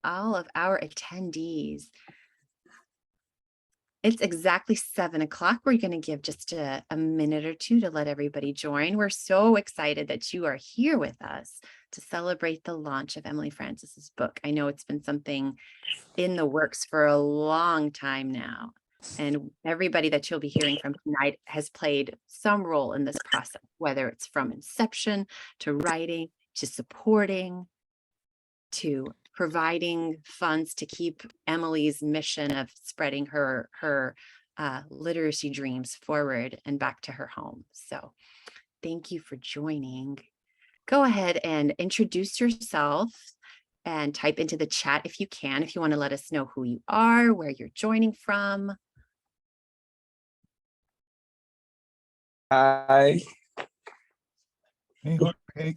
all of our attendees. It's exactly 7 o'clock. We're going to give just a minute or two to let everybody join. We're so excited that you are here with us to celebrate the launch of Emily Francis's book. I know it's been something in the works for a long time now, and everybody that you'll be hearing from tonight has played some role in this process, whether it's from inception to writing to supporting to providing funds to keep Emily's mission of spreading her literacy dreams forward and back to her home. So thank you for joining. Go ahead and introduce yourself and type into the chat if you can, if you want to let us know who you are, where you're joining from. Hi. Hey, Jorge.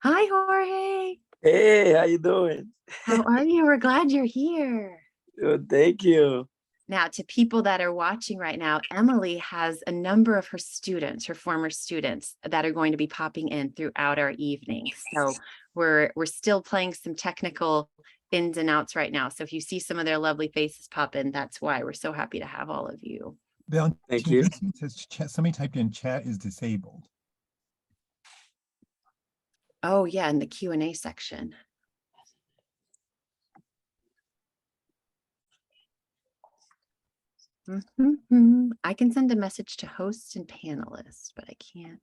Hi, Jorge. Hey, how you doing? How are you? We're glad you're here. Oh, thank you. Now, to people that are watching right now, Emily has a number of her students, her former students, that are going to be popping in throughout our evening. So we're still playing some technical ins and outs right now. So if you see some of their lovely faces pop in, that's why we're so happy to have all of you. Thank you. Somebody typed in chat is disabled. Oh yeah, in the Q&A section. I can send a message to hosts and panelists, but I can't.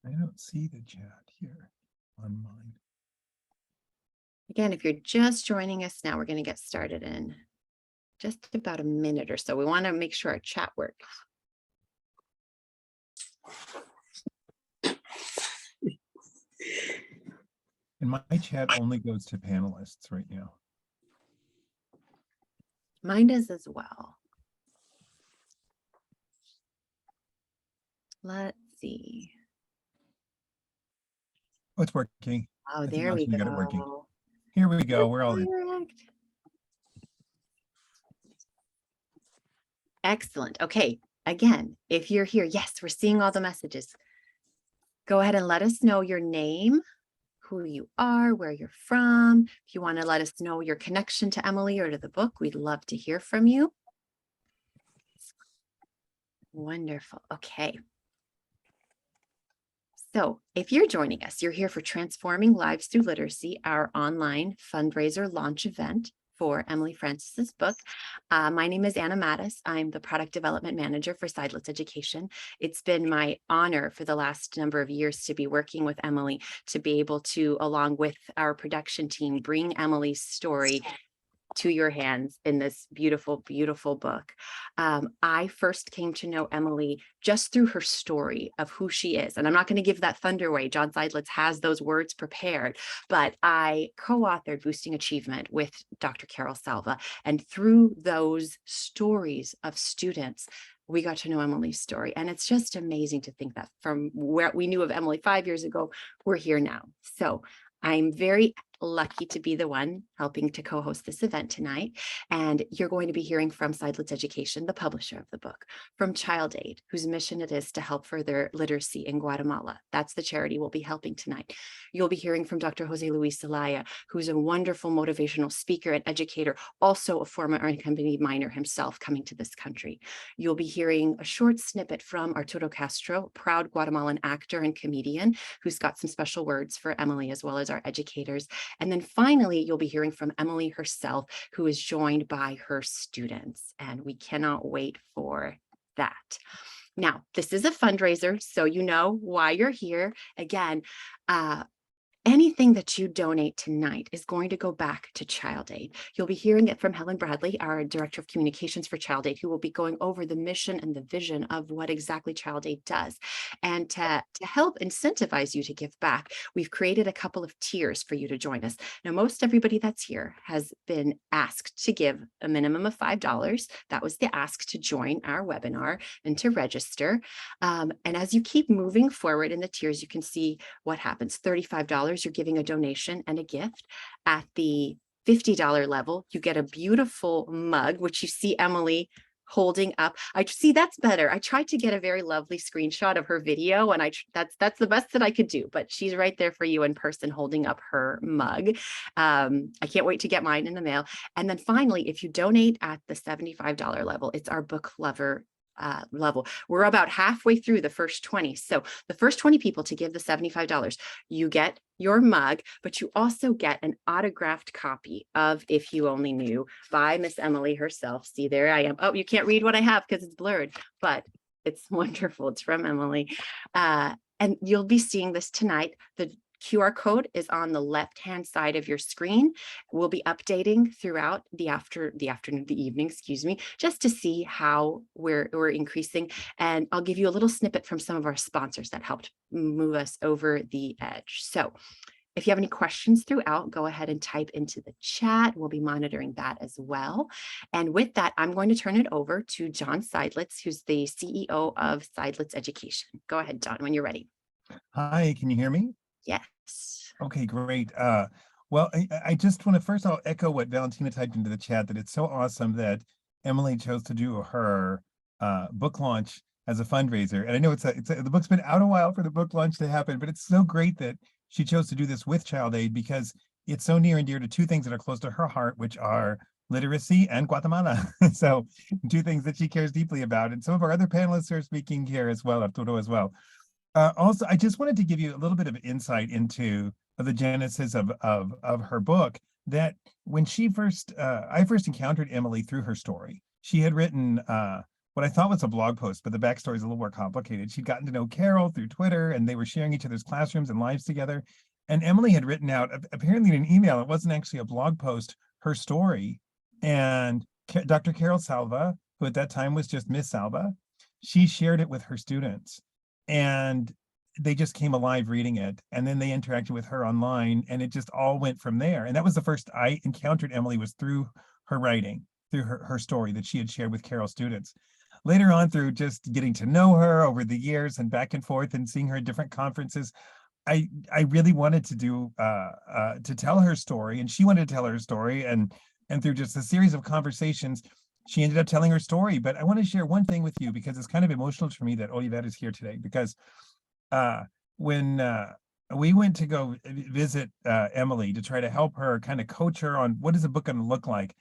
I don't see the chat here on mine. Again, if you're just joining us now, we're going to get started in just about a minute or so. We want to make sure our chat works. And my chat only goes to panelists right now. Mine does as well. Let's see. Oh, it's working. Oh, there we go. Got it working. Here we go. We're all in. Excellent. Okay. Again, if you're here, yes, we're seeing all the messages. Go ahead and let us know your name, who you are, where you're from. If you want to let us know your connection to Emily or to the book, we'd love to hear from you. Wonderful. Okay. So if you're joining us, you're here for Transforming Lives Through Literacy, our online fundraiser launch event for Emily Francis's book. My name is Anna Mattis. I'm the product development manager for Seidlitz Education. It's been my honor for the last number of years to be working with Emily, to be able to, along with our production team, bring Emily's story to your hands in this beautiful, beautiful book. I first came to know Emily just through her story of who she is. And I'm not going to give that thunder away. John Seidlitz has those words prepared, but I co-authored Boosting Achievement with Dr. Carol Salva. And through those stories of students, we got to know Emily's story. And it's just amazing to think that from where we knew of Emily 5 years ago, we're here now. So I'm very lucky to be the one helping to co-host this event tonight. And you're going to be hearing from Seidlitz Education, the publisher of the book, from Child Aid, whose mission it is to help further literacy in Guatemala. That's the charity we'll be helping tonight. You'll be hearing from Dr. Jose Luis Zelaya, who's a wonderful motivational speaker and educator, also a former unaccompanied minor himself coming to this country. You'll be hearing a short snippet from Arturo Castro, proud Guatemalan actor and comedian, who's got some special words for Emily as well as our educators. And then finally, you'll be hearing from Emily herself, who is joined by her students. And we cannot wait for that. Now, this is a fundraiser, so you know why you're here. Again, anything that you donate tonight is going to go back to Child Aid. You'll be hearing it from Helen Bradley, our Director of Communications for Child Aid, who will be going over the mission and the vision of what exactly Child Aid does. And to help incentivize you to give back, we've created a couple of tiers for you to join us. Now, most everybody that's here has been asked to give a minimum of $5. That was the ask to join our webinar and to register. And as you keep moving forward in the tiers, you can see what happens. $35. You're giving a donation and a gift. At the $50 level, you get a beautiful mug, which you see Emily holding up. I see, that's better. I tried to get a very lovely screenshot of her video, and that's the best that I could do, but she's right there for you in person holding up her mug. I can't wait to get mine in the mail. And then finally, if you donate at the $75 level, it's our book lover level. We're about halfway through the first 20. So the first 20 people to give the $75, you get your mug, but you also get an autographed copy of If You Only Knew by Miss Emily herself. See, there I am. Oh, you can't read what I have because it's blurred, but it's wonderful. It's from Emily. And you'll be seeing this tonight. The QR code is on the left-hand side of your screen. We'll be updating throughout the evening, excuse me, just to see how we're increasing. And I'll give you a little snippet from some of our sponsors that helped move us over the edge. So if you have any questions throughout, go ahead and type into the chat. We'll be monitoring that as well. And with that, I'm going to turn it over to John Seidlitz, who's the CEO of Seidlitz Education. Go ahead, John, when you're ready. Hi, can you hear me? Yes. Okay, great. Well, I just want to first I'll echo what Valentina typed into the chat, that it's so awesome that Emily chose to do her book launch as a fundraiser. And I know the book's been out a while for the book launch to happen, but it's so great that she chose to do this with Child Aid, because it's so near and dear to two things that are close to her heart, which are literacy and Guatemala. So two things that she cares deeply about. And some of our other panelists are speaking here as well, Arturo as well. Also, I just wanted to give you a little bit of insight into the genesis of her book. That when I first encountered Emily through her story. She had written what I thought was a blog post, but the backstory is a little more complicated. She'd gotten to know Carol through Twitter, and they were sharing each other's classrooms and lives together. And Emily had written out, apparently in an email, it wasn't actually a blog post, her story. And Dr. Carol Salva, who at that time was just Miss Salva, she shared it with her students. And they just came alive reading it. And then they interacted with her online, and it just all went from there. And that was the first I encountered Emily, was through her writing, through her story that she had shared with Carol students. Later on, through just getting to know her over the years and back and forth and seeing her at different conferences, I really wanted to tell her story, and she wanted to tell her story. And through just a series of conversations, she ended up telling her story. But I want to share one thing with you, because it's kind of emotional for me that Oliver is here today, because when we went to go visit Emily to try to help her, kind of coach her on what is a book going to look like,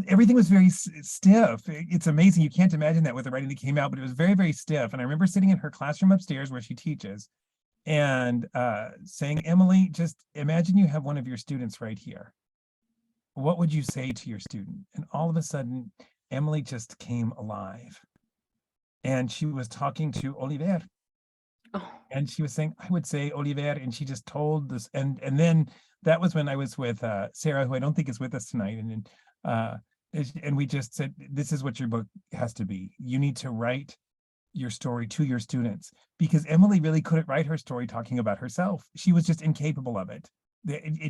everything was very stiff. It's amazing. You can't imagine that with the writing that came out, but it was very, very stiff. And I remember sitting in her classroom upstairs where she teaches and saying, Emily, just imagine you have one of your students right here. What would you say to your student? And all of a sudden, Emily just came alive. And she was talking to Oliver. Oh. And she was saying, I would say Oliver, and she just told this. And then that was when I was with Sarah, who I don't think is with us tonight. And we just said, this is what your book has to be. You need to write your story to your students, because Emily really couldn't write her story talking about herself. She was just incapable of it.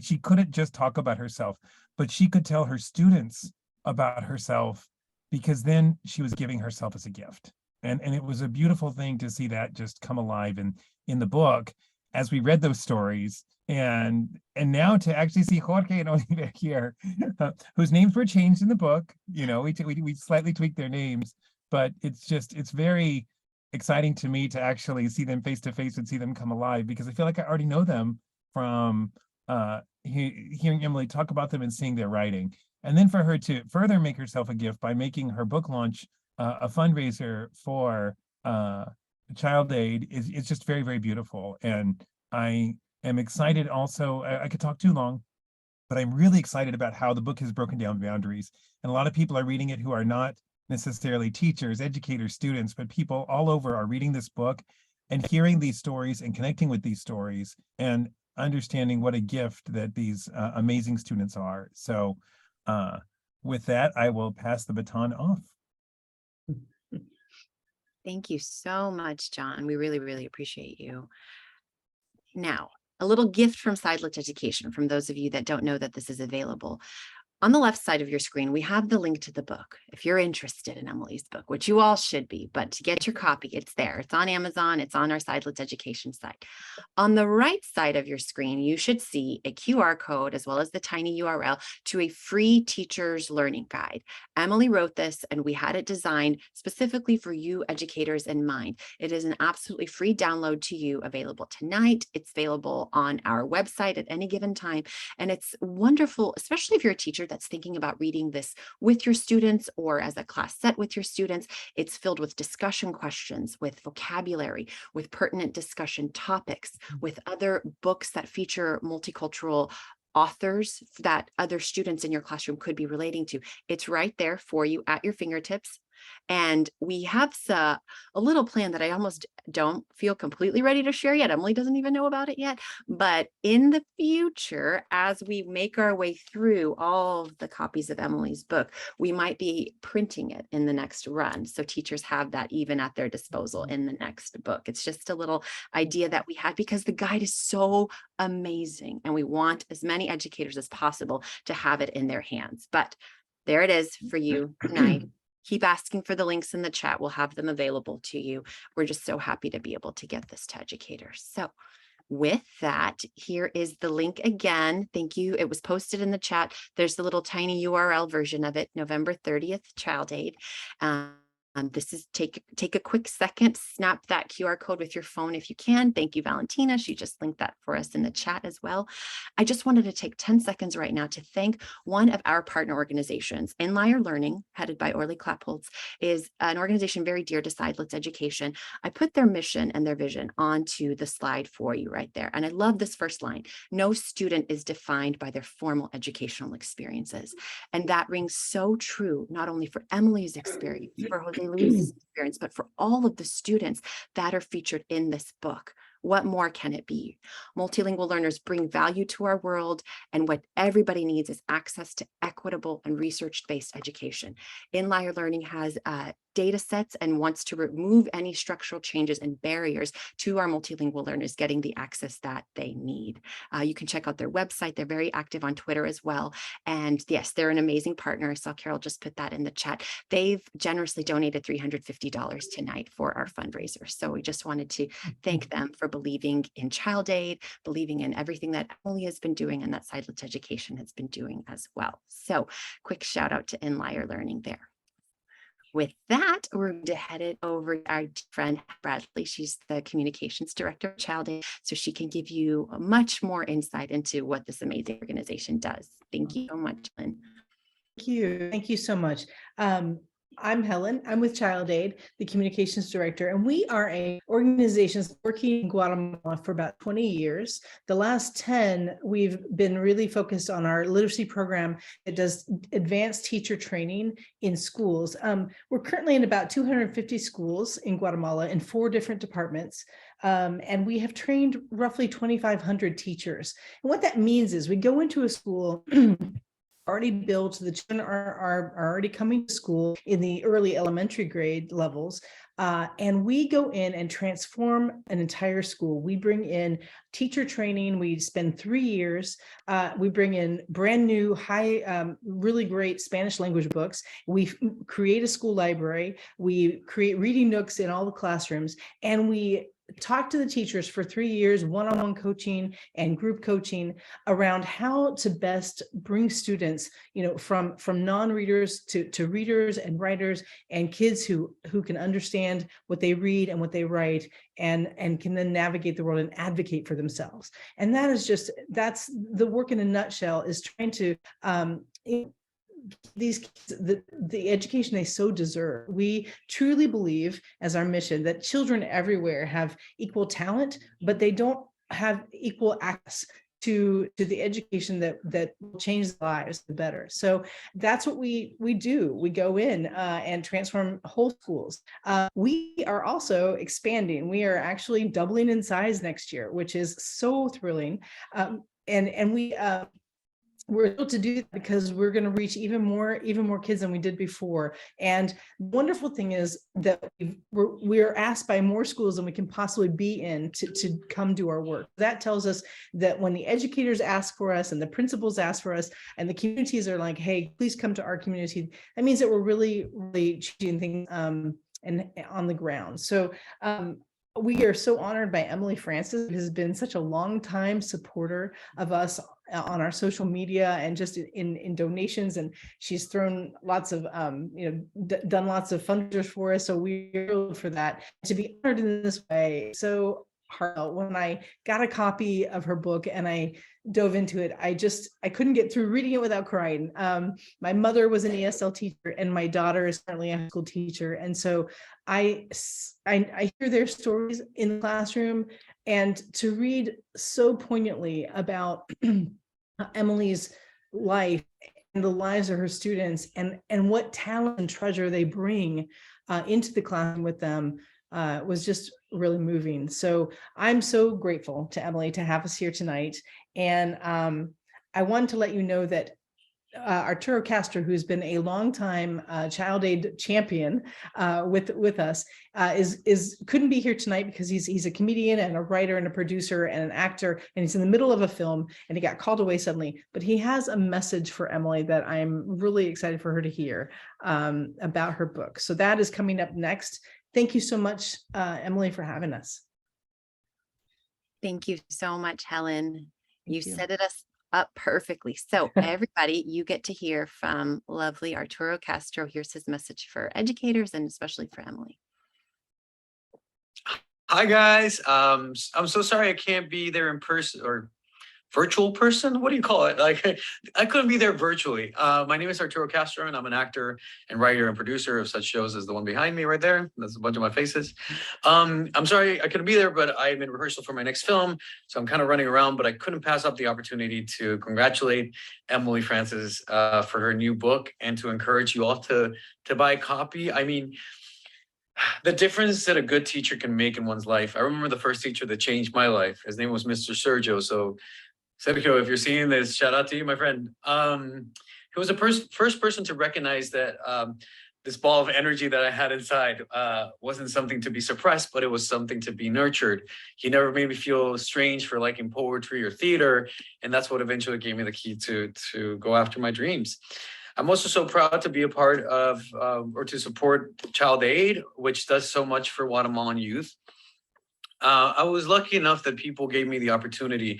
She couldn't just talk about herself, but she could tell her students about herself, because then she was giving herself as a gift. And it was a beautiful thing to see that just come alive in the book as we read those stories. And now to actually see Jorge and Oliver here, whose names were changed in the book. We slightly tweaked their names, but it's very exciting to me to actually see them face to face and see them come alive, because I feel like I already know them from hearing Emily talk about them and seeing their writing. And then for her to further make herself a gift by making her book launch a fundraiser for Child Aid is just very, very beautiful. And I am excited also. I could talk too long, but I'm really excited about how the book has broken down boundaries. And a lot of people are reading it who are not necessarily teachers, educators, students, but people all over are reading this book and hearing these stories and connecting with these stories and understanding what a gift that these amazing students are. So with that, I will pass the baton off. Thank you so much, John. We really, really appreciate you. Now, a little gift from Seidlitz Education, from those of you that don't know that this is available. On the left side of your screen, we have the link to the book. If you're interested in Emily's book, which you all should be, but to get your copy, it's there. It's on Amazon. It's on our Seidlitz Education site. On the right side of your screen, you should see a QR code as well as the tiny URL to a free teacher's learning guide. Emily wrote this and we had it designed specifically for you educators in mind. It is an absolutely free download to you, available tonight. It's available on our website at any given time. And it's wonderful, especially if you're a teacher that's thinking about reading this with your students or as a class set with your students. It's filled with discussion questions, with vocabulary, with pertinent discussion topics, with other books that feature multicultural authors that other students in your classroom could be relating to. It's right there for you at your fingertips. And we have a little plan that I almost don't feel completely ready to share yet. Emily doesn't even know about it yet. But in the future, as we make our way through all of the copies of Emily's book, we might be printing it in the next run. So teachers have that even at their disposal in the next book. It's just a little idea that we had because the guide is so amazing. And we want as many educators as possible to have it in their hands. But there it is for you tonight. Keep asking for the links in the chat. We'll have them available to you. We're just so happy to be able to get this to educators. So with that, here is the link again. Thank you. It was posted in the chat. There's the little tiny URL version of it, November 30th, child aid. This is take a quick second, snap that QR code with your phone if you can. Thank you, Valentina. She just linked that for us in the chat as well. I just wanted to take 10 seconds right now to thank one of our partner organizations. Inlier Learning, headed by Orly Klappholz, is an organization very dear to Seidlitz Education. I put their mission and their vision onto the slide for you right there. And I love this first line. No student is defined by their formal educational experiences. And that rings so true, not only for Emily's experience, for Jose Luis's experience, but for all of the students that are featured in this book. What more can it be? Multilingual learners bring value to our world, and what everybody needs is access to equitable and research-based education. Inlier Learning has data sets and wants to remove any structural changes and barriers to our multilingual learners getting the access that they need. You can check out their website. They're very active on Twitter as well. And yes, they're an amazing partner. I saw Carol just put that in the chat. They've generously donated $350 tonight for our fundraiser. So we just wanted to thank them for believing in child aid, believing in everything that Emily has been doing and that Seidlitz Education has been doing as well. So quick shout out to Inlier Learning there. With that, we're going to head it over to our friend Bradley. She's the communications director of Child Aid, so she can give you much more insight into what this amazing organization does. Thank you so much, Lynn. Thank you. Thank you so much. I'm Helen. I'm with Child Aid, the communications director, and we are an organization working in Guatemala for about 20 years. The last 10, we've been really focused on our literacy program that does advanced teacher training in schools. We're currently in about 250 schools in Guatemala in 4 different departments. And we have trained roughly 2,500 teachers. And what that means is we go into a school already built, the children are already coming to school in the early elementary grade levels. And we go in and transform an entire school. We bring in teacher training. We spend 3 years. We bring in brand new, really great Spanish language books. We create a school library. We create reading nooks in all the classrooms. And we talk to the teachers for 3 years, one-on-one coaching and group coaching around how to best bring students, from non-readers to readers and writers and kids who can understand what they read and what they write and can then navigate the world and advocate for themselves. And that's the work in a nutshell, is trying to these kids the education they so deserve. We truly believe, as our mission, that children everywhere have equal talent, but they don't have equal access to the education that will change their lives better. So that's what we do. We go in and transform whole schools. We are also expanding. We are actually doubling in size next year, which is so thrilling. And we we're able to do that because we're going to reach even more kids than we did before. And the wonderful thing is that we're asked by more schools than we can possibly be in to come do our work. That tells us that when the educators ask for us and the principals ask for us and the communities are like, hey, please come to our community, that means that we're really changing things and on the ground. So we are so honored by Emily Francis, who has been such a long time supporter of us on our social media and just in donations. And she's thrown lots of, done lots of fundraisers for us. So we're thrilled for that. To be honored in this way, so heartfelt. When I got a copy of her book and I dove into it, I couldn't get through reading it without crying. My mother was an ESL teacher and my daughter is currently a high school teacher. And so I hear their stories in the classroom, and to read so poignantly about Emily's life and the lives of her students and what talent and treasure they bring into the classroom with them was just really moving. So I'm so grateful to Emily to have us here tonight. And I wanted to let you know that Arturo Castro, who's been a longtime child aid champion with us, couldn't be here tonight because he's a comedian and a writer and a producer and an actor, and he's in the middle of a film and he got called away suddenly. But he has a message for Emily that I'm really excited for her to hear about her book. So that is coming up next. Thank you so much, Emily, for having us. Thank you so much, Helen. You set it up perfectly. So everybody, you get to hear from lovely Arturo Castro. Here's his message for educators and especially for Emily. Hi guys. I'm so sorry I can't be there in person or virtual person. What do you call it? Like I couldn't be there virtually. My name is Arturo Castro and I'm an actor and writer and producer of such shows as the one behind me right there. That's a bunch of my faces. I'm sorry I couldn't be there, but I'm in rehearsal for my next film. So I'm kind of running around, but I couldn't pass up the opportunity to congratulate Emily Francis for her new book and to encourage you all to buy a copy. I mean, the difference that a good teacher can make in one's life. I remember the first teacher that changed my life. His name was Mr. Sergio. So Sergio, if you're seeing this, shout out to you, my friend. He was the first person to recognize that this ball of energy that I had inside wasn't something to be suppressed, but it was something to be nurtured. He never made me feel strange for liking poetry or theater. And that's what eventually gave me the key to go after my dreams. I'm also so proud to be a part of or to support Child Aid, which does so much for Guatemalan youth. I was lucky enough that people gave me the opportunity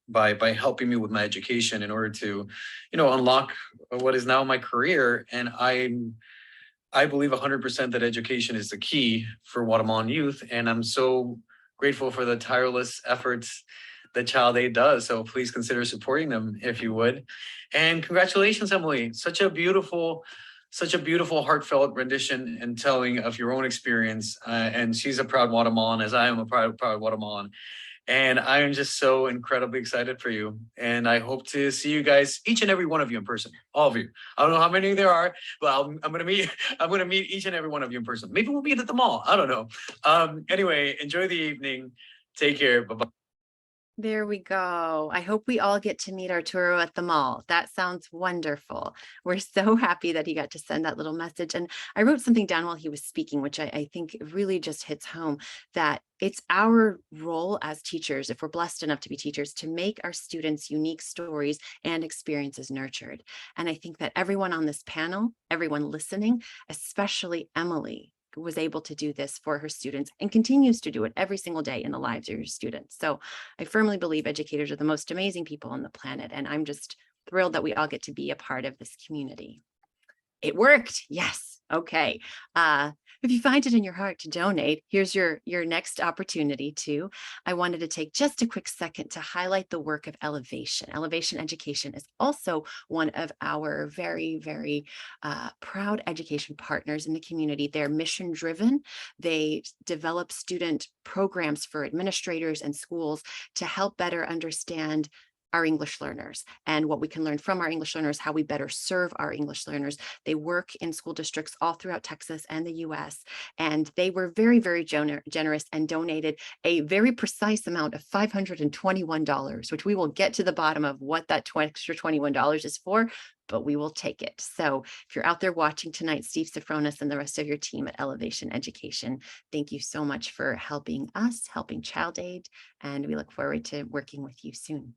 by helping me with my education in order to, unlock what is now my career. And I believe 100% that education is the key for Guatemalan youth. And I'm so grateful for the tireless efforts that Child Aid does. So please consider supporting them if you would. And congratulations, Emily. Such a beautiful, heartfelt rendition and telling of your own experience. And she's a proud Guatemalan, as I am a proud Guatemalan. And I am just so incredibly excited for you. And I hope to see you guys, each and every one of you in person, all of you. I don't know how many there are, but I'm gonna meet each and every one of you in person. Maybe we'll meet at the mall. I don't know. Anyway, enjoy the evening. Take care. Bye-bye. There we go. I hope we all get to meet Arturo at the mall. That sounds wonderful. We're so happy that he got to send that little message. And I wrote something down while he was speaking, which I think really just hits home, that it's our role as teachers, if we're blessed enough to be teachers, to make our students' unique stories and experiences nurtured. And I think that everyone on this panel, everyone listening, especially Emily, was able to do this for her students and continues to do it every single day in the lives of your students. So I firmly believe educators are the most amazing people on the planet. And I'm just thrilled that we all get to be a part of this community. It worked. Yes. Okay. If you find it in your heart to donate, here's your next opportunity to. I wanted to take just a quick second to highlight the work of ELLevation. ELLevation Education is also one of our very, very proud education partners in the community. They're mission driven. They develop student programs for administrators and schools to help better understand our English learners and what we can learn from our English learners, how we better serve our English learners. They work in school districts all throughout Texas and the US, and they were very, very generous and donated a very precise amount of $521, which we will get to the bottom of what that extra $21 is for, but we will take it. So if you're out there watching tonight, Steve Safronis and the rest of your team at ELLevation Education, thank you so much for helping us, helping Child Aid, and we look forward to working with you soon.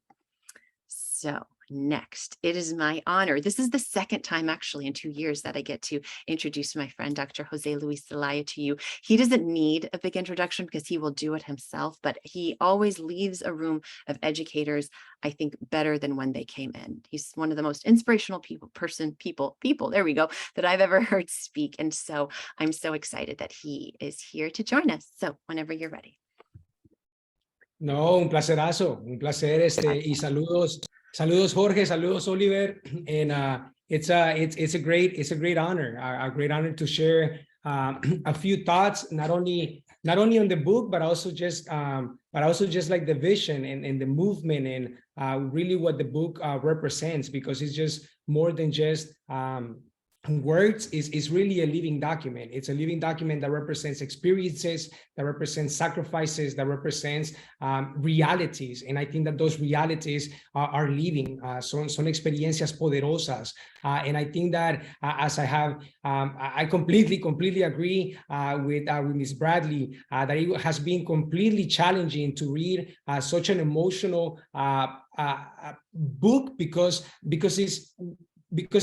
So next, it is my honor. This is the second time actually in 2 years that I get to introduce my friend, Dr. Jose Luis Zelaya, to you. He doesn't need a big introduction because he will do it himself, but he always leaves a room of educators, I think, better than when they came in. He's one of the most inspirational people, there we go, that I've ever heard speak. And so I'm so excited that he is here to join us. So whenever you're ready. No, un placerazo, un placer, y saludos, Jorge, saludos, Oliver, and it's a great honor, a great honor to share a few thoughts, not only on the book, but also just like the vision and the movement and really what the book represents, because it's just more than just words. Is really a living document. It's a living document that represents experiences, that represents sacrifices, that represents realities. And I think that those realities are living, son experiencias poderosas. And I think that as I have, I completely agree with Ms. Bradley, that it has been completely challenging to read such an emotional book because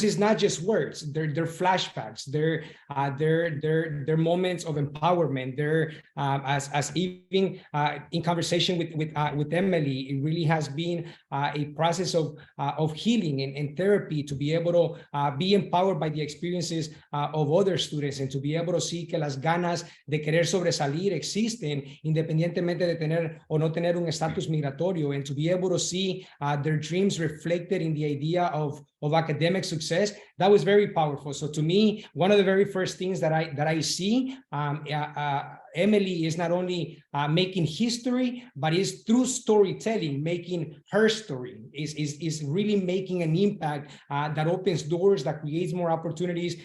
it's not just words. They're flashbacks. They're moments of empowerment. They're as even in conversation with Emily, it really has been a process of healing and therapy, to be able to be empowered by the experiences of other students, and to be able to see que las ganas de querer sobresalir existen independientemente de tener o no tener un estatus migratorio, and to be able to see their dreams reflected in the idea of academic success. That was very powerful. So to me, one of the very first things that I see, Emily is not only making history, but is through storytelling, making her story, is really making an impact that opens doors, that creates more opportunities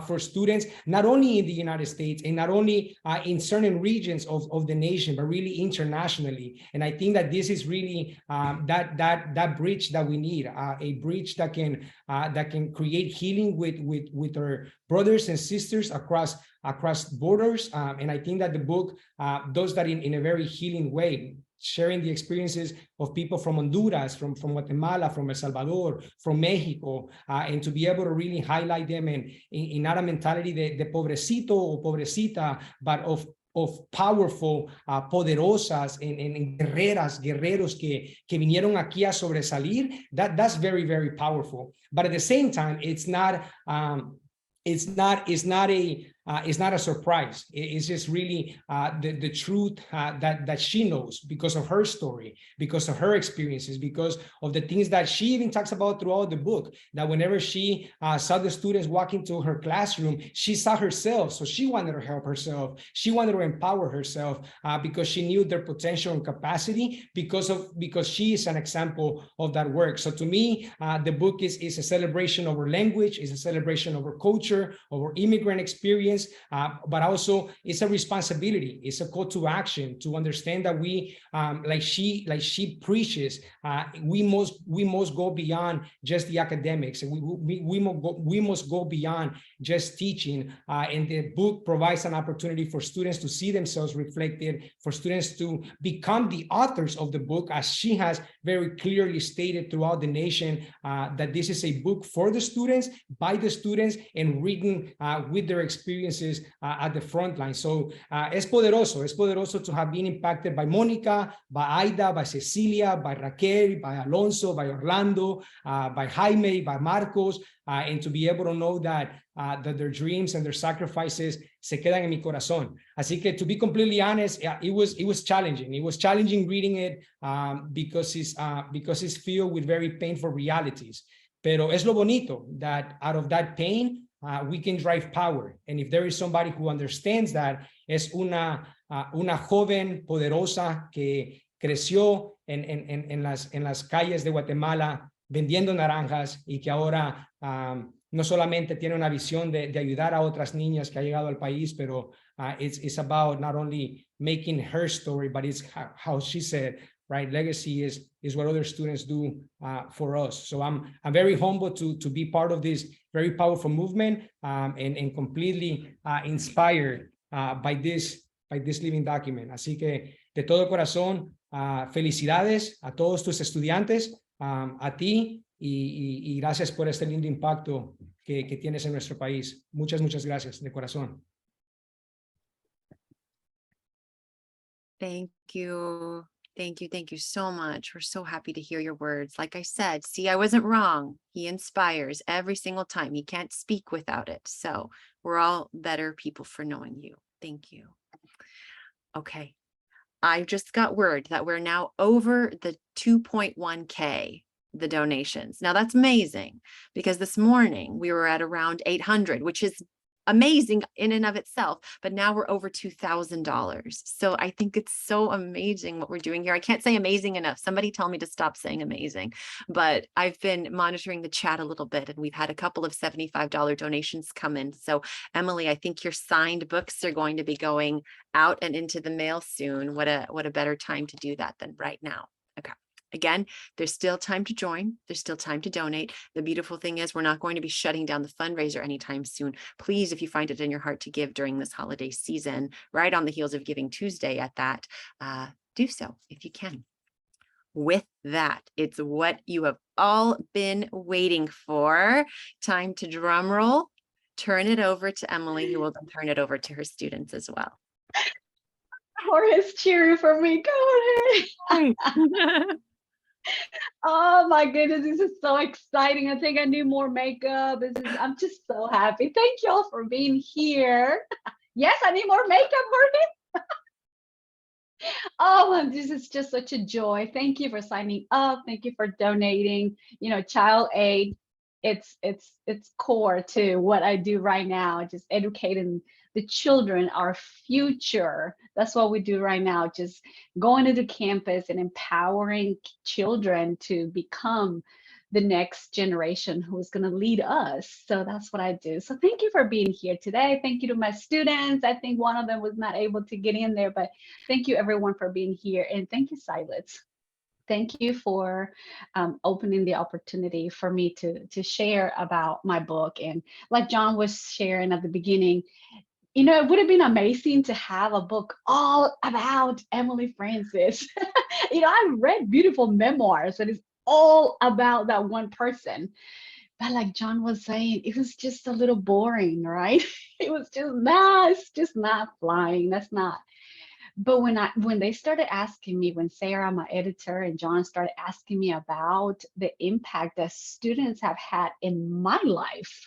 for students, not only in the United States and not only in certain regions of the nation, but really internationally. And I think that this is really that bridge that we need, a bridge that can create healing with our brothers and sisters across borders. And I think that the book does that in a very healing way, sharing the experiences of people from Honduras, from Guatemala, from El Salvador, from Mexico, and to be able to really highlight them in not a mentality de pobrecito or pobrecita, but of powerful, poderosas, and guerreros que vinieron aquí a sobresalir. That's very, very powerful. But at the same time, it's not a surprise. It's just really the truth that she knows, because of her story, because of her experiences, because of the things that she even talks about throughout the book, that whenever she saw the students walk into her classroom, she saw herself. So she wanted to help herself. She wanted to empower herself because she knew their potential and capacity, because she is an example of that work. So to me, the book is a celebration of our language, is a celebration of our culture, of our immigrant experience, but also it's a responsibility. It's a call to action to understand that we, like she preaches, we must go beyond just the academics, and we must go beyond just teaching. And the book provides an opportunity for students to see themselves reflected, for students to become the authors of the book, as she has very clearly stated throughout the nation, that this is a book for the students, by the students, and written with their experiences at the front line. So es poderoso to have been impacted by Monica, by Aida, by Cecilia, by Raquel, by Alonso, by Orlando, by Jaime, by Marcos, and to be able to know that their dreams and their sacrifices se quedan en mi corazón. Así que, to be completely honest, it was challenging. It was challenging reading it because it's filled with very painful realities. Pero es lo bonito, that out of that pain, we can drive power. And if there is somebody who understands that, es una joven poderosa que creció en las calles de Guatemala vendiendo naranjas y que ahora no solamente tiene una visión de ayudar a otras niñas que ha llegado al país, pero it's about not only making her story, but it's how she said, right? Legacy is what other students do for us. So I'm very humbled to be part of this very powerful movement and completely inspired by this living document. Así que de todo corazón, felicidades a todos tus estudiantes, a ti y gracias por este lindo impacto que tienes en nuestro país. Muchas gracias de corazón. Thank you. Thank you so much. We're so happy to hear your words. Like I said, see, I wasn't wrong. He inspires every single time. He can't speak without it. So we're all better people for knowing you. Thank you. Okay. I just got word that we're now over the 2.1K, the donations. Now that's amazing because this morning we were at around 800, which is amazing in and of itself, but now we're over $2,000. So I think it's so amazing what we're doing here. I can't say amazing enough. Somebody tell me to stop saying amazing, but I've been monitoring the chat a little bit and we've had a couple of $75 donations come in. So Emily, I think your signed books are going to be going out and into the mail soon. What a better time to do that than right now. Okay. Again, there's still time to join. There's still time to donate. The beautiful thing is we're not going to be shutting down the fundraiser anytime soon. Please, if you find it in your heart to give during this holiday season, right on the heels of Giving Tuesday at that, do so if you can. With that, it's what you have all been waiting for. Time to drum roll, turn it over to Emily, who will then turn it over to her students as well. Jorge's cheering for me. Go ahead. Oh my goodness, this is so exciting. I think I need more makeup. I'm just so happy. Thank y'all for being here. Yes, I need more makeup, Jorge. Oh, this is just such a joy. Thank you for signing up. Thank you for donating. You know, child aid, it's core to what I do right now, just educating the children, our future. That's what we do right now, just going to the campus and empowering children to become the next generation who's going to lead us. So that's what I do. So thank you for being here today. Thank you to my students. I think one of them was not able to get in there, but thank you everyone for being here. And thank you, Seidlitz. Thank you for opening the opportunity for me to share about my book. And like John was sharing at the beginning, you know, it would have been amazing to have a book all about Emily Francis. You know, I've read beautiful memoirs that is all about that one person. But like John was saying, it was just a little boring, right? It was just, it's just not flying. That's not. But when they started asking me, when Sarah, my editor, and John started asking me about the impact that students have had in my life,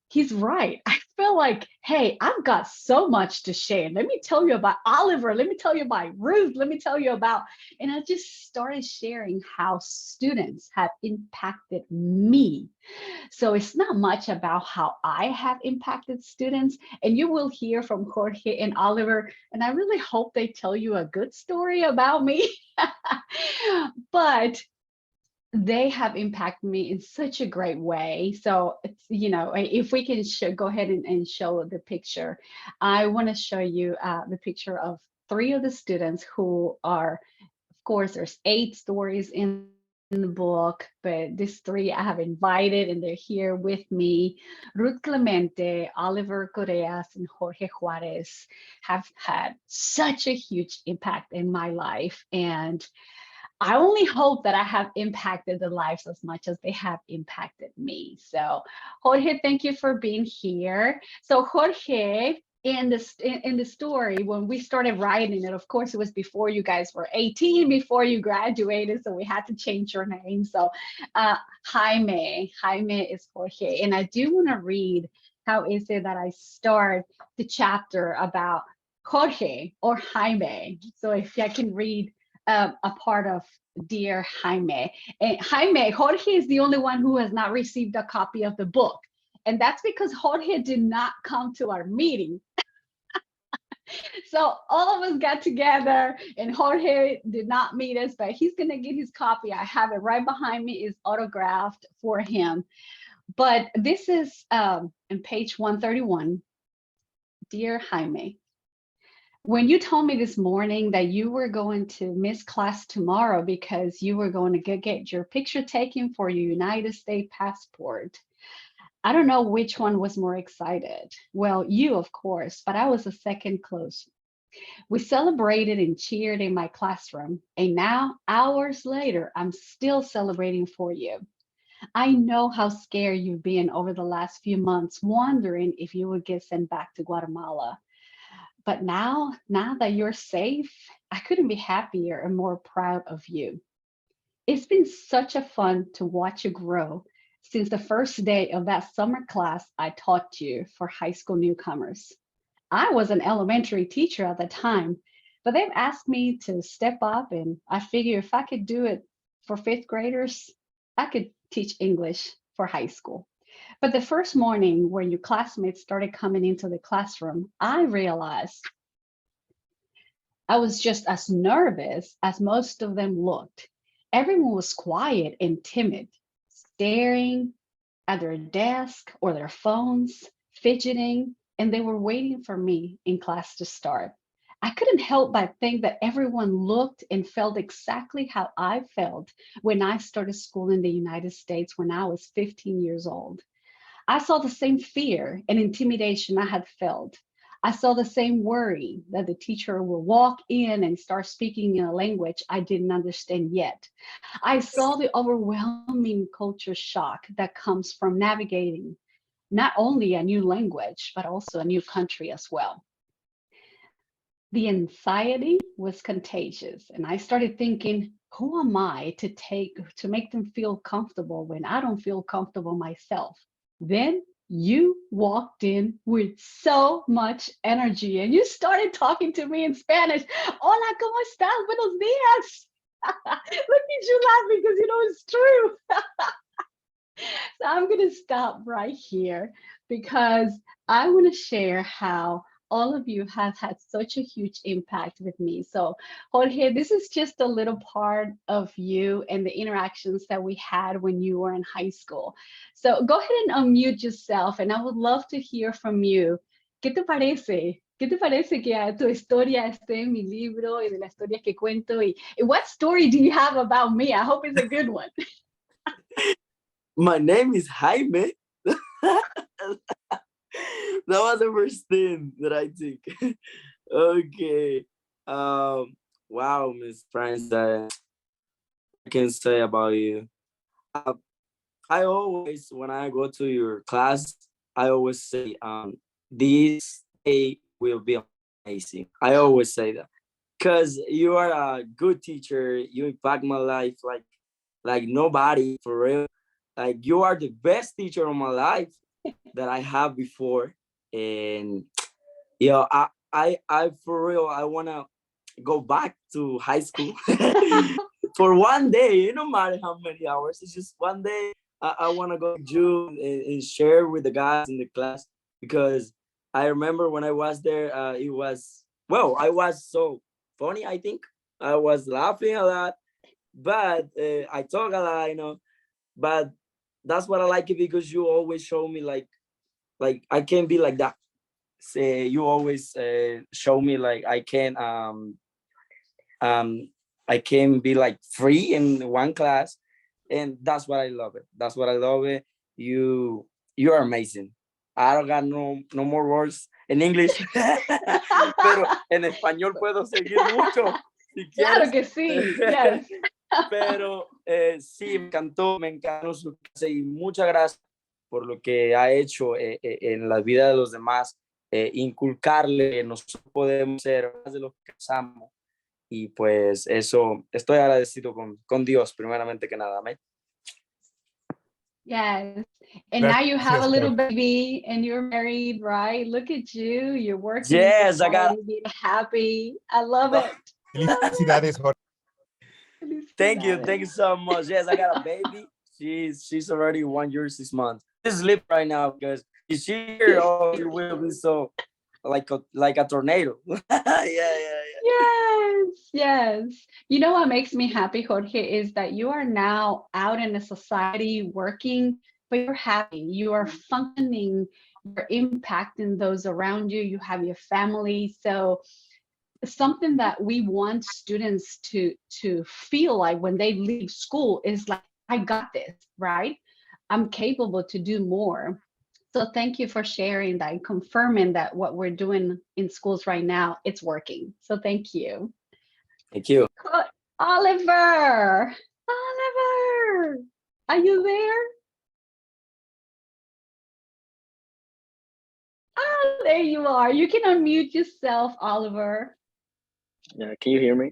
he's right. I feel like, hey, I've got so much to share. Let me tell you about Oliver. Let me tell you about Ruth. Let me tell you about, and I just started sharing how students have impacted me. So it's not much about how I have impacted students. And you will hear from Jorge and Oliver, and I really hope they tell you a good story about me. But they have impacted me in such a great way. So it's, you know, if we can go ahead and show the picture, I want to show you the picture of 3 of the students who are, of course, there's 8 stories in the book, but these 3 I have invited and they're here with me. Ruth Clemente, Oliver Correas, and Jorge Juarez have had such a huge impact in my life. And I only hope that I have impacted their lives as much as they have impacted me. So Jorge, thank you for being here. So Jorge, in the story, when we started writing it, of course, it was before you guys were 18, before you graduated, so we had to change your name. So Jaime is Jorge. And I do want to read how is it that I start the chapter about Jorge or Jaime. So if I can read a part of Dear Jaime. And Jorge is the only one who has not received a copy of the book. And that's because Jorge did not come to our meeting. So all of us got together, and Jorge did not meet us, but he's gonna get his copy. I have it right behind me, is autographed for him. But this is on page 131. Dear Jaime, when you told me this morning that you were going to miss class tomorrow because you were going to get your picture taken for your United States passport, I don't know which one was more excited. Well, you, of course, but I was a second close. We celebrated and cheered in my classroom, and now, hours later, I'm still celebrating for you. I know how scared you've been over the last few months, wondering if you would get sent back to Guatemala. But now that you're safe, I couldn't be happier and more proud of you. It's been such a fun to watch you grow since the first day of that summer class I taught you for high school newcomers. I was an elementary teacher at the time, but they've asked me to step up, and I figure if I could do it for fifth graders, I could teach English for high school. But the first morning when your classmates started coming into the classroom, I realized I was just as nervous as most of them looked. Everyone was quiet and timid, staring at their desk or their phones, fidgeting, and they were waiting for me in class to start. I couldn't help but think that everyone looked and felt exactly how I felt when I started school in the United States when I was 15 years old. I saw the same fear and intimidation I had felt. I saw the same worry that the teacher will walk in and start speaking in a language I didn't understand yet. I saw the overwhelming culture shock that comes from navigating not only a new language, but also a new country as well. The anxiety was contagious, and I started thinking, who am I to make them feel comfortable when I don't feel comfortable myself? Then you walked in with so much energy and you started talking to me in Spanish. Hola, ¿cómo estás? Buenos días. Look at you laughing because you know it's true. So I'm going to stop right here because I want to share how all of you have had such a huge impact with me. So Jorge, this is just a little part of you and the interactions that we had when you were in high school. So go ahead and unmute yourself, and I would love to hear from you. ¿Qué te parece? ¿Qué te parece que tu historia esté en mi libro y de la historia que cuento? Y what story do you have about me? I hope it's a good one. My name is Jaime. That was the first thing that I think. Okay. Wow, Miss France, I can say about you. I always, when I go to your class, I always say, this day will be amazing. I always say that because you are a good teacher. You impact my life like nobody, for real. Like, you are the best teacher of my life that I have before. And I for real, I wanna go back to high school for one day. No matter how many hours, it's just one day. I wanna go to June and share with the guys in the class, because I remember when I was there, I was so funny. I think I was laughing a lot, but I talk a lot, but that's what I like it, because you always show me like I can be like that. Say, you always show me like I can be like free in one class, and that's what I love it. That's what I love it. You are amazing. I don't got no more words en English, pero en español puedo seguir mucho si Claro quieres. que sí, yes. Pero sí, me encantó su clase, y muchas gracias por lo que ha hecho en la vida de los demás, inculcarle que nosotros podemos ser más de lo que pensamos, y pues eso, estoy agradecido con Dios, primeramente que nada. Amén. Yes. And now you have a little baby and you're married, right? Look at you. You're working. Yes, I got. Being happy. I love it. Felicidades, Jorge. Thank you so much. Yes, I got a baby. She's already 1 year, 6 months. She's sleeping right now because she's here. Oh, she will be so like a tornado. Yeah. Yes. You know what makes me happy, Jorge, is that you are now out in a society working, but you're happy, you are functioning, you're impacting those around you, you have your family. So something that we want students to feel like when they leave school is like, I got this, right? I'm capable to do more. So thank you for sharing that and confirming that what we're doing in schools right now, it's working. So thank you. Thank you. Oliver, are you there? Oh, there you are. You can unmute yourself, Oliver. Yeah, can you hear me?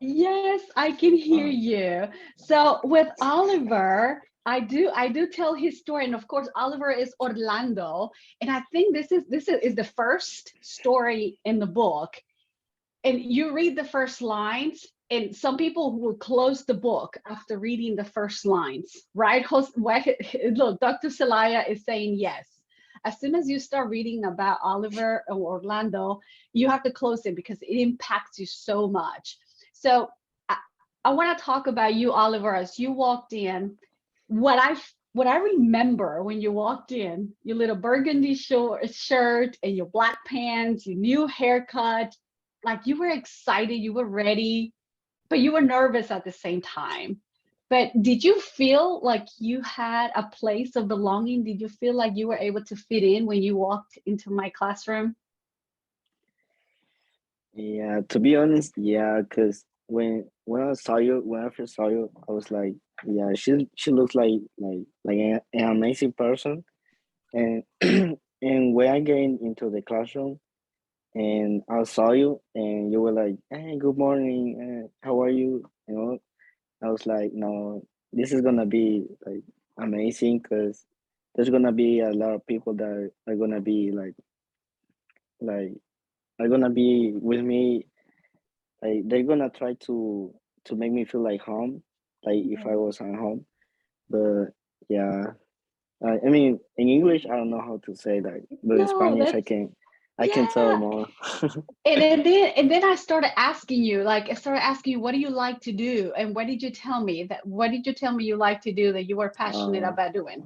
Yes, I can hear you. So with Oliver, I do tell his story, and of course, Oliver is Orlando, and I think this is the first story in the book. And you read the first lines, and some people will close the book after reading the first lines, right? Look, Dr. Celaya is saying yes. As soon as you start reading about Oliver or Orlando, you have to close it because it impacts you so much. So I want to talk about you, Oliver, as you walked in. What I remember when you walked in, your little burgundy shirt and your black pants, your new haircut, like you were excited, you were ready, but you were nervous at the same time. But did you feel like you had a place of belonging? Did you feel like you were able to fit in when you walked into my classroom? Yeah, to be honest, yeah, because when I saw you, when I first saw you, I was like, yeah, she looks like an amazing person, and and when I get into the classroom and I saw you and you were like, hey, good morning, how are you? You know, I was like, no, this is gonna be like amazing because there's gonna be a lot of people that are gonna be like are gonna be with me. Like they're gonna try to make me feel like home, like if I was at home. But yeah, I mean in English I don't know how to say that, but in No, Spanish that's I can tell yeah. more. And then I started asking you, what do you like to do? And what did you tell me you like to do that you were passionate uh, about doing?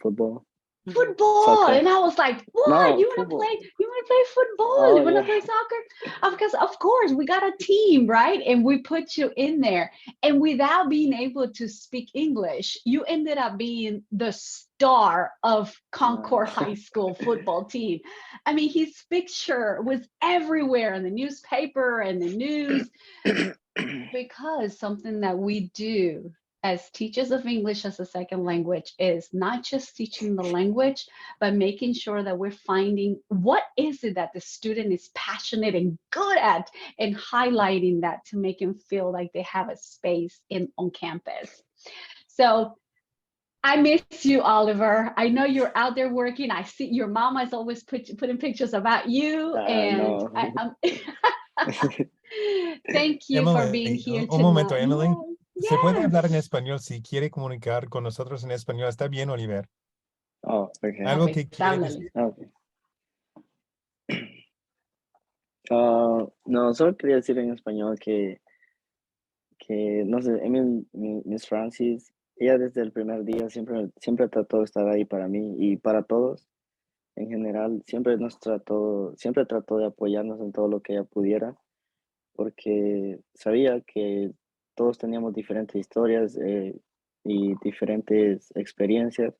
Football, Football. soccer. And I was like, what? No, You want to football. play football? Oh You want to yeah. play soccer? Because of course we got a team, right? And we put you in there. And without being able to speak English, you ended up being the star of Uh, Concord High School football team. I mean, his picture was everywhere in the newspaper and the news, because something that we do as teachers of English as a second language is not just teaching the language, but making sure that we're finding what is it that the student is passionate and good at, and highlighting that to make them feel like they have a space on campus. So I miss you, Oliver. I know you're out there working. I see your mama is always putting pictures about you, and no. thank you for being Emily, here un momento, tonight. Emily. ¿Se puede Yes. hablar en español si quiere comunicar con nosotros en español? Está bien, Oliver. Oh, okay. Algo Okay, que quiere háblale. decir. Okay. No, solo quería decir en español que no sé, Miss Francis, ella desde el primer día siempre trató de estar ahí para mí y para todos en general, siempre trató de apoyarnos en todo lo que ella pudiera, porque sabía que todos teníamos diferentes historias y diferentes experiencias,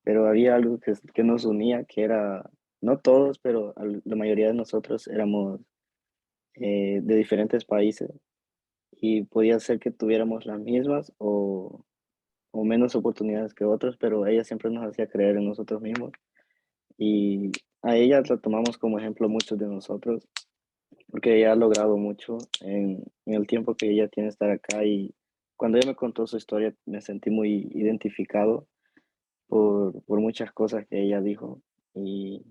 pero había algo que nos unía, que era, no todos, pero la mayoría de nosotros éramos de diferentes países y podía ser que tuviéramos las mismas o menos oportunidades que otros, pero ella siempre nos hacía creer en nosotros mismos y a ella la tomamos como ejemplo muchos de nosotros, porque ella ha logrado mucho en el tiempo que ella tiene estar acá y cuando ella me contó su historia me sentí muy identificado por muchas cosas que ella dijo y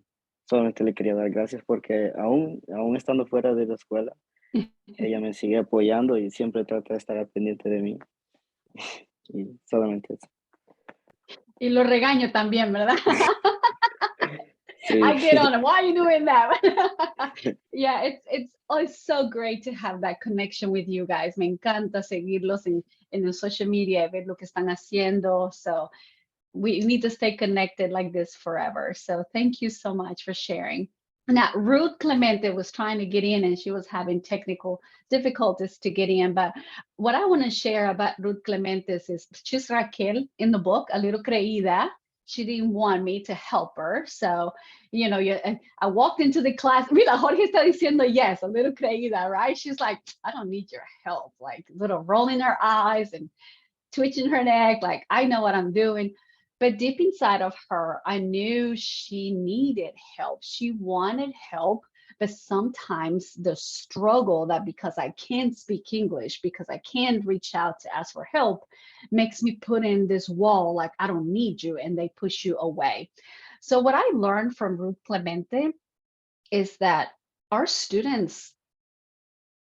solamente le quería dar gracias porque aún estando fuera de la escuela, ella me sigue apoyando y siempre trata de estar al pendiente de mí. Y solamente eso. Y lo regaño también, ¿verdad? I get on it. Why are you doing that? Yeah, it's always so great to have that connection with you guys. Me encanta seguirlos en el social media, ver lo que están haciendo. So we need to stay connected like this forever. So thank you so much for sharing. Now, Ruth Clemente was trying to get in and she was having technical difficulties to get in. But what I want to share about Ruth Clemente is she's Raquel in the book, a little creída. She didn't want me to help her. So, I walked into the class. Mira, Jorge está diciendo yes, a little creída, right? She's like, I don't need your help. Like, little rolling her eyes and twitching her neck. Like, I know what I'm doing. But deep inside of her, I knew she needed help. She wanted help, but sometimes the struggle that because I can't speak English, because I can't reach out to ask for help, makes me put in this wall, like, I don't need you, and they push you away. So what I learned from Ruth Clemente is that our students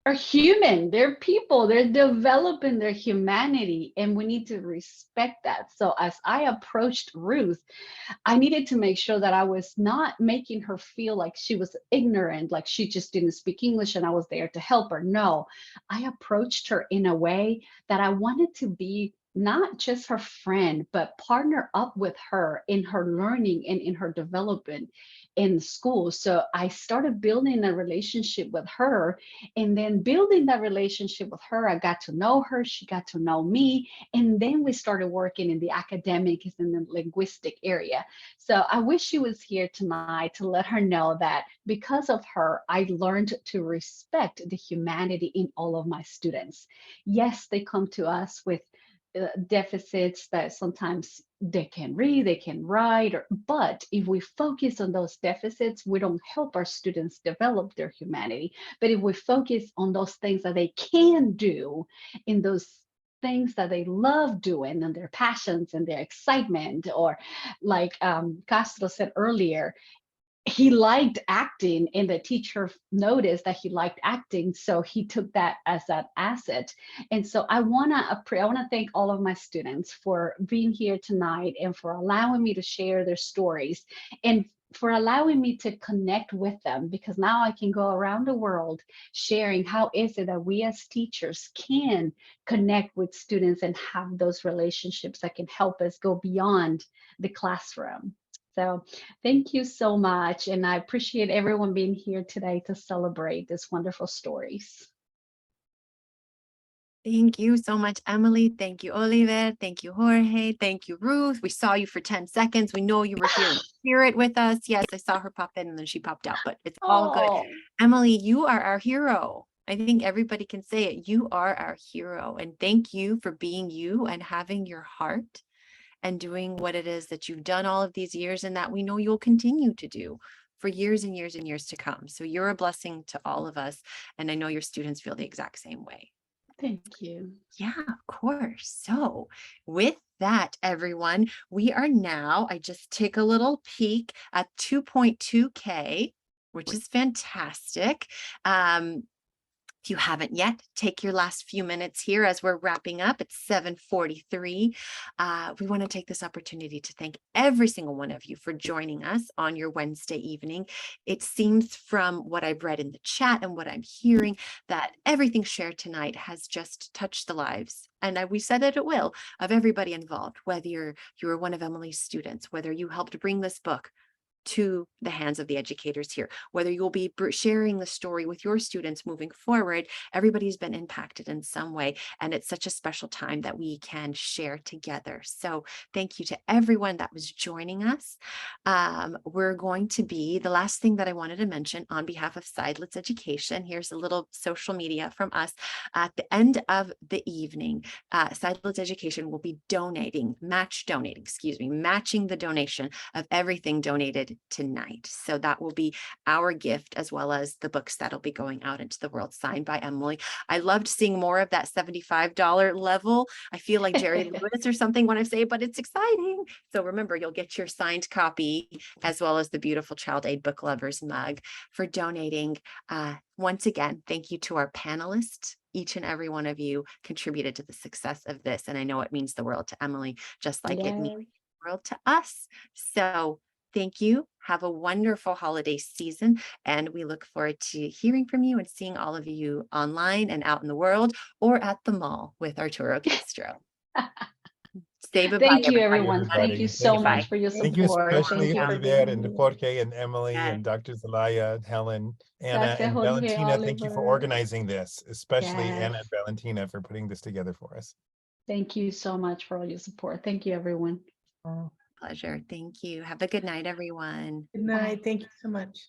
are human, they're people, they're developing their humanity, and we need to respect that. So as I approached Ruth, I needed to make sure that I was not making her feel like she was ignorant, like she just didn't speak English and I was there to help her. No, I approached her in a way that I wanted to be not just her friend, but partner up with her in her learning and in her development in school. So I started building a relationship with her, and then building that relationship with her, I got to know her, she got to know me, and then we started working in the academic and the linguistic area. So I wish she was here tonight to let her know that because of her, I learned to respect the humanity in all of my students. Yes, they come to us with deficits that sometimes they can read, they can write, but if we focus on those deficits, we don't help our students develop their humanity. But if we focus on those things that they can do, in those things that they love doing and their passions and their excitement, or like Castro said earlier, he liked acting and the teacher noticed that he liked acting, so he took that as an asset. And so I want to thank all of my students for being here tonight and for allowing me to share their stories and for allowing me to connect with them, because now I can go around the world sharing how is it that we as teachers can connect with students and have those relationships that can help us go beyond the classroom. So thank you so much. And I appreciate everyone being here today to celebrate these wonderful stories. Thank you so much, Emily. Thank you, Oliver. Thank you, Jorge. Thank you, Ruth. We saw you for 10 seconds. We know you were here in spirit with us. Yes, I saw her pop in and then she popped out, but it's all good. Emily, you are our hero. I think everybody can say it. You are our hero. And thank you for being you and having your heart and doing what it is that you've done all of these years and that we know you'll continue to do for years and years and years to come. So you're a blessing to all of us. And I know your students feel the exact same way. Thank you. Yeah, of course. So with that, everyone, we are now, I just take a little peek at 2.2K, which is fantastic. If you haven't yet, take your last few minutes here as we're wrapping up. It's 7:43. We want to take this opportunity to thank every single one of you for joining us on your Wednesday evening. It seems from what I've read in the chat and what I'm hearing that everything shared tonight has just touched the lives. And we said that it will, of everybody involved, whether you're one of Emily's students, whether you helped bring this book to the hands of the educators here, whether you'll be sharing the story with your students moving forward. Everybody's been impacted in some way, and it's such a special time that we can share together. So thank you to everyone that was joining us. We're going to be, the last thing that I wanted to mention on behalf of Seidlitz Education, here's a little social media from us. At the end of the evening, Seidlitz Education will be matching the donation of everything donated tonight. So that will be our gift, as well as the books that'll be going out into the world signed by Emily. I loved seeing more of that $75 level. I feel like Jerry Lewis or something when I say it, but it's exciting. So remember, you'll get your signed copy as well as the beautiful Child Aid Book Lovers mug for donating. Once again, thank you to our panelists. Each and every one of you contributed to the success of this. And I know it means the world to Emily, just like it means the world to us. So thank you. Have a wonderful holiday season. And we look forward to hearing from you and seeing all of you online and out in the world or at the mall with Arturo Castro. Say bye-bye. Thank you, everybody. everyone. Thank you so Bye. much for your Thank you support. especially Thank you for Oliver being and here. Jorge and Emily Yes. and Dr. Zelaya, Helen, Anna, Dr. and Jorge, Valentina. Thank you for Oliver. organizing this, especially Anna Yes. and Valentina for putting this together for us. Thank you so much for all your support. Thank you, everyone. Pleasure. Thank you. Have a good night, everyone. Good night. Thank you so much.